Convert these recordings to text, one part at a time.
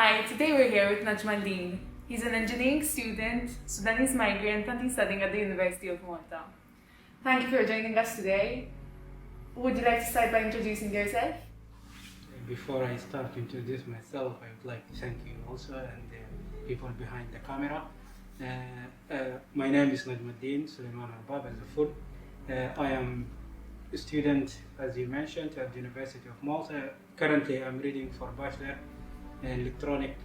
Hi, today we're here with Negmeldin. He's an engineering student, Sudanese migrant, and he's studying at the University of Malta. Thank you for joining us today. Would you like to start by introducing yourself? Before I start to introduce myself, I would like to thank you also and the people behind the camera. My name is Negmeldin, Soliman Arbab as a full. I am a student, as you mentioned, at the University of Malta. Currently, I'm reading for Bachelor in Electronic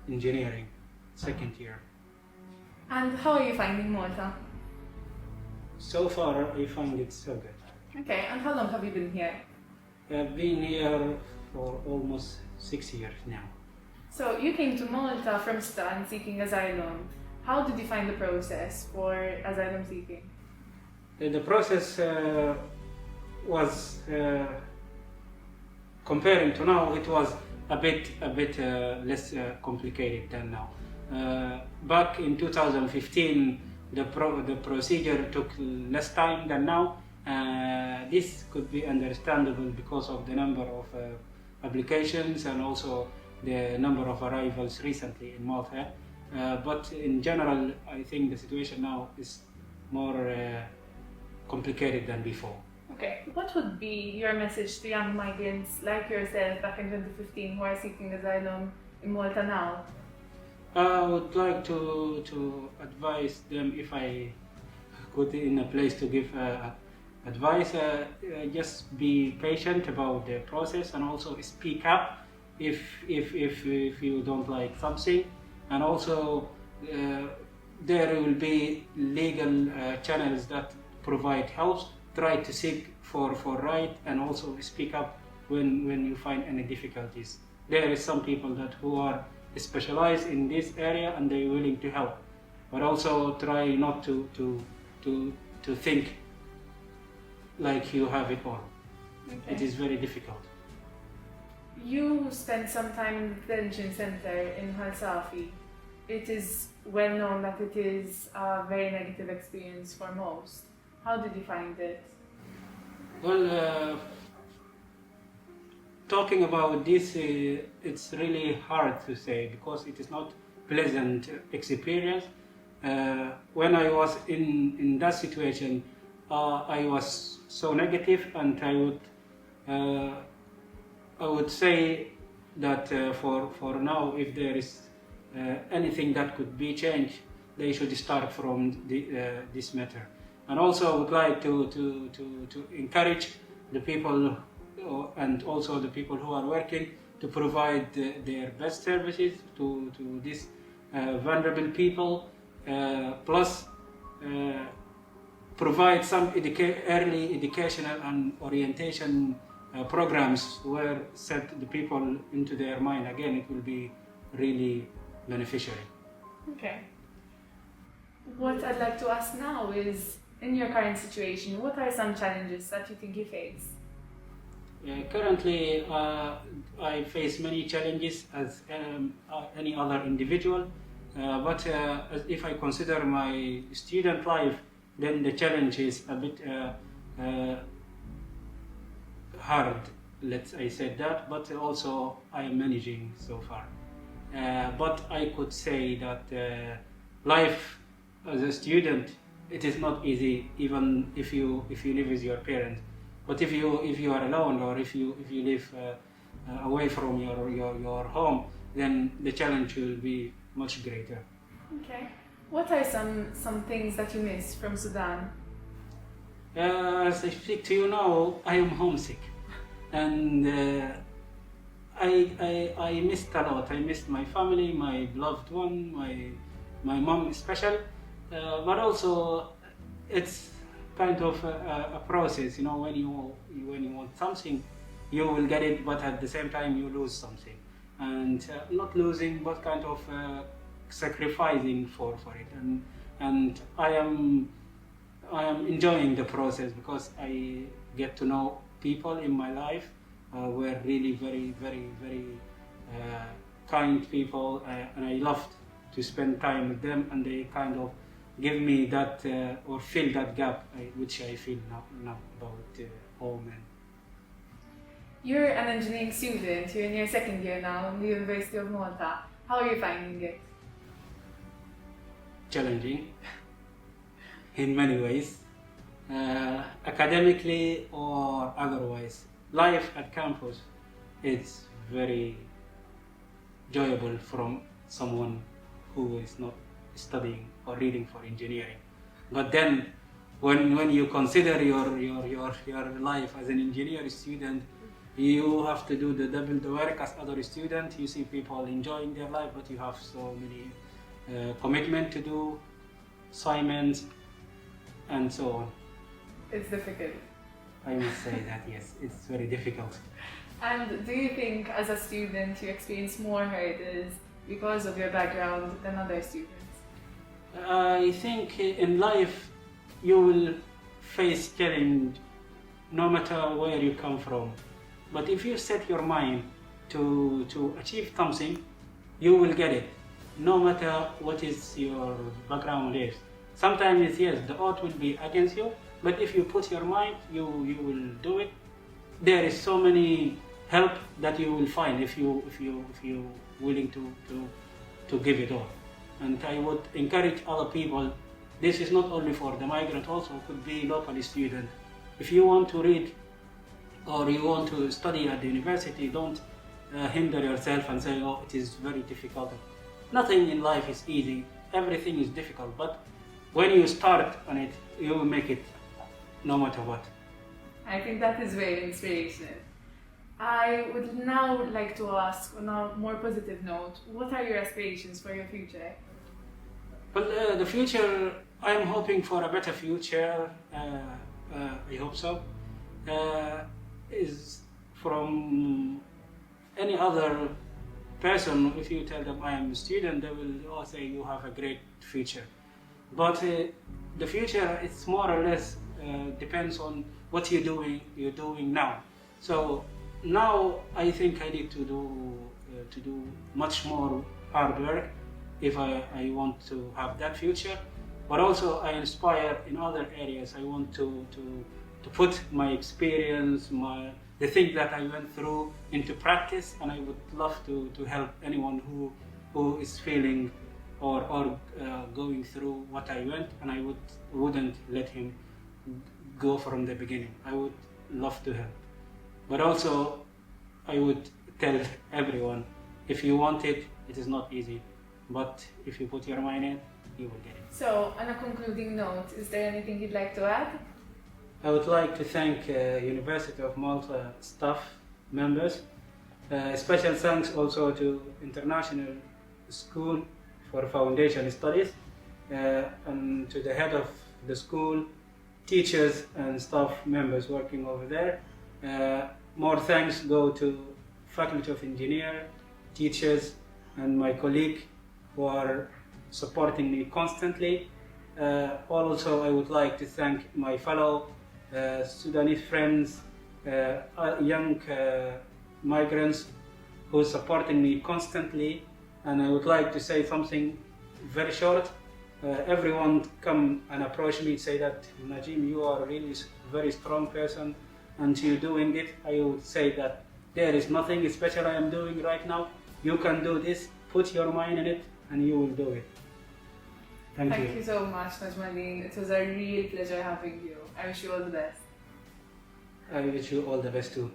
Engineering, second year. And how are you finding Malta? So far, I find it so good. Okay, and how long have you been here? I've been here for almost 6 years now. So you came to Malta from Sudan seeking asylum. How did you find the process for asylum seeking? The process was, comparing to now, it was a bit less complicated than now. Back in 2015, the procedure took less time than now. This could be understandable because of the number of applications and also the number of arrivals recently in Malta. But in general, I think the situation now is more complicated than before. Okay, what would be your message to young migrants like yourself back in 2015 who are seeking asylum in Malta now? I would like to advise them, if I could in a place to give advice, just be patient about the process and also speak up if you don't like something, and also there will be legal channels that provide help. Try to seek for right and also speak up when you find any difficulties. There is some people who are specialized in this area and they're willing to help, but also try not to think like you have it all. Okay. It is very difficult. You spent some time in the detention center in Safi. It is well known that it is a very negative experience for most. How did you find it? Well, talking about this, it's really hard to say because it is not pleasant experience. When I was in that situation, I was so negative, and I would say that for now, if there is anything that could be changed, they should start from this matter. And also, I would like to encourage the people and also the people who are working to provide their best services to these vulnerable people, plus provide some early educational and orientation programs where set the people into their mind again. It will be really beneficial. Okay. What I'd like to ask now is, in your current situation, what are some challenges that you think you face? Currently, I face many challenges as any other individual, but if I consider my student life, then the challenge is a bit hard, I said that, but also I am managing so far. But I could say that life as a student, it is not easy, even if you live with your parents. But if you are alone, or if you live away from your home, then the challenge will be much greater. Okay. What are some things that you miss from Sudan? As I speak to you now, I am homesick, and I missed a lot. I missed my family, my beloved one, my mom especially. But also, it's kind of a process, when you want something, you will get it, but at the same time you lose something, and not losing, but kind of sacrificing for it, and I am enjoying the process because I get to know people in my life were really very kind people, and I loved to spend time with them, and they kind of give me that or fill that gap which I feel now about home. You're an engineering student, you're in your second year now in the University of Malta. How are you finding it? Challenging in many ways, academically or otherwise. Life at campus is very enjoyable from someone who is not studying or reading for engineering. But then when you consider your life as an engineering student, you have to do the double the work as other students. You see people enjoying their life, but you have so many commitment to do, assignments, and so on. It's difficult. I must say that yes, it's very difficult. And do you think as a student you experience more hurdles because of your background than other students? I think in life you will face challenge no matter where you come from. But if you set your mind to achieve something, you will get it, no matter what is your background is. Sometimes yes, the odds will be against you, but if you put your mind, you will do it. There is so many help that you will find if you willing to give it all. And I would encourage other people. This is not only for the migrant, also could be local student. If you want to read or you want to study at the university, don't hinder yourself and say, oh, it is very difficult. Nothing in life is easy. Everything is difficult. But when you start on it, you will make it no matter what. I think that is very inspirational. I would now like to ask, on a more positive note, what are your aspirations for your future? Well, the future, I'm hoping for a better future. I hope so. Is from any other person. If you tell them I am a student, they will all say you have a great future. But the future, it's more or less depends on what you're doing now. So now I think I need to do much more hard work if I want to have that future. But also I inspire in other areas. I want to put my experience, the things that I went through into practice, and I would love to help anyone who is feeling or going through what I went, and I wouldn't let him go from the beginning. I would love to help. But also I would tell everyone, if you want it, it is not easy. But if you put your mind in, you will get it. So, on a concluding note, is there anything you'd like to add? I would like to thank University of Malta staff members. Special thanks also to International School for Foundation Studies and to the head of the school, teachers and staff members working over there. More thanks go to Faculty of Engineering, teachers and my colleague who are supporting me constantly. Also, I would like to thank my fellow Sudanese friends, young migrants who are supporting me constantly. And I would like to say something very short. Everyone come and approach me and say that, Nagm, you are really a very strong person and you're doing it. I would say that there is nothing special I am doing right now. You can do this, put your mind in it, and you will do it. Thank you. Thank you so much, Negmeldin. It was a real pleasure having you. I wish you all the best. I wish you all the best too.